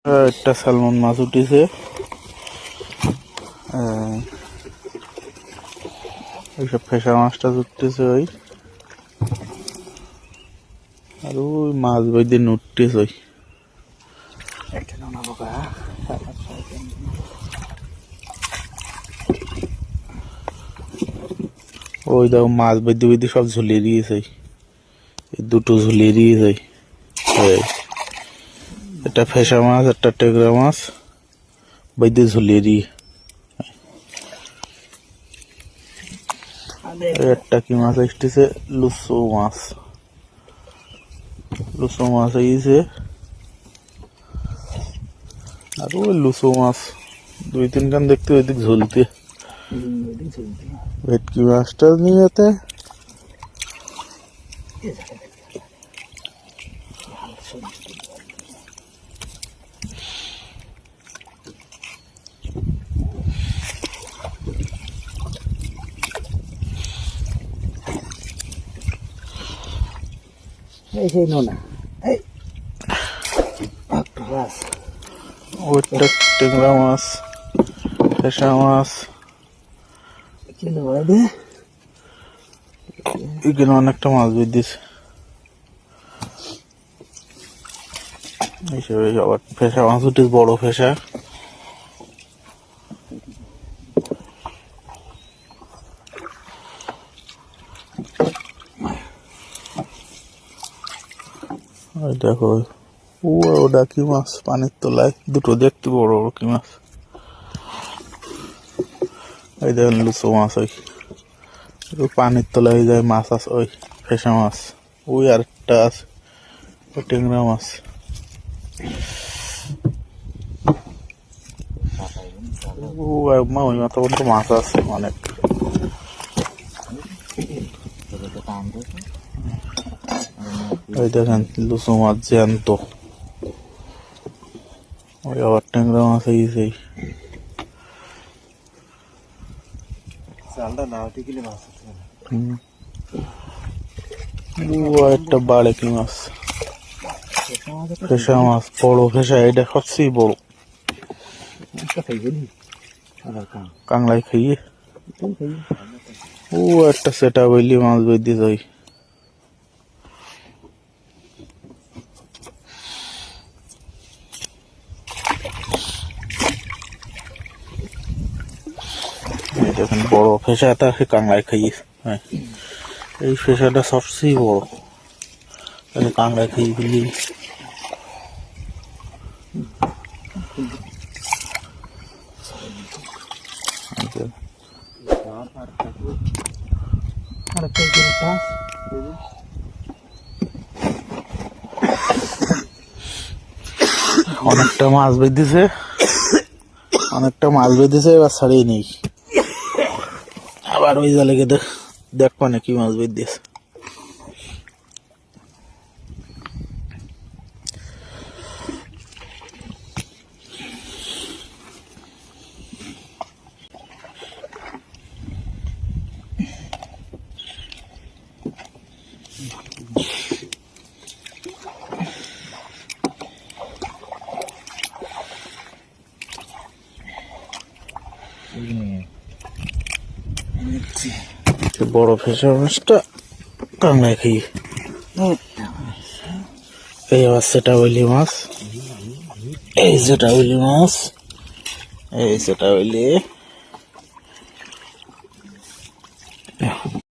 একটা স্যালমন মাছ উঠেছে। এইসব ফেসা মাছটা উঠতেছে ওই, আর ওই মাছ বইতে উঠতেছে ওই। ওই দেখো মাছ বইতে বইতে সব ঝুলিয়ে দিয়েছে, দুটো ঝুলিয়ে দিয়েছে। একটা ফেসা মাছ, একটা টেকরা মাছ বইতে ঝুলিয়ে দিয়ে। একটা কি মাছ এসেছে, লুসো মাছ। লুসো মাছ এসেছে, আর ওই লুসো মাছ দুই তিন খান দেখতে ওইদিক ঝুলতে। ভেটকি মাছটা নিয়ে যেতে ওইটা টেংরা মাছ, ফেসা মাছ। এখানে অনেকটা মাছ বেঁধেছে। এইসব আবার ফেসা মাছ উঠে, বড় ফেসা। দেখো ওটা কি মাছ, পানির তলায় দুটো দেখতে বড় বড় কি মাছ। এই দেখেন লুচো মাছ, ওই পানির তলায় যায় মাছ আছে, ওই ফেসা মাছ। ওই আরেকটা আছে, ওই টেংরা মাছ। ওই মাথা পর্যন্ত মাছ আছে অনেক। ওই দেখেন লুচো মাছ জ্যান্ত। ওই আবার টেংরা মাছ এই একটা বাড়েকি মাছ, ফেসা মাছ, বড় ফেসা। এটা সবচেয়ে বড়। কাংলাই খাইয়ে ও একটা সেটা বইলি মাছ বেঁধে যাই। দেখেন বড় ফেসাটা কাংলাই খাইয়ে। হ্যাঁ, এই ফেসাটা সবচেয়ে বড়, তাহলে কাংলাই খাইয়ে ফেলি। অনেকটা মাছ বেঁধেছে, অনেকটা মাছ বেঁধেছে। এবার ছাড়িয়ে নেই, আবার ওই জালে গিয়ে দেখবো না কি মাছ বেঁধেছে। বড় ফেসা মাছটা কাংলাই খাই। এই আবার সেটা বলি মাছ, এই সেটা বলি মাছ, এই সেটা বলি।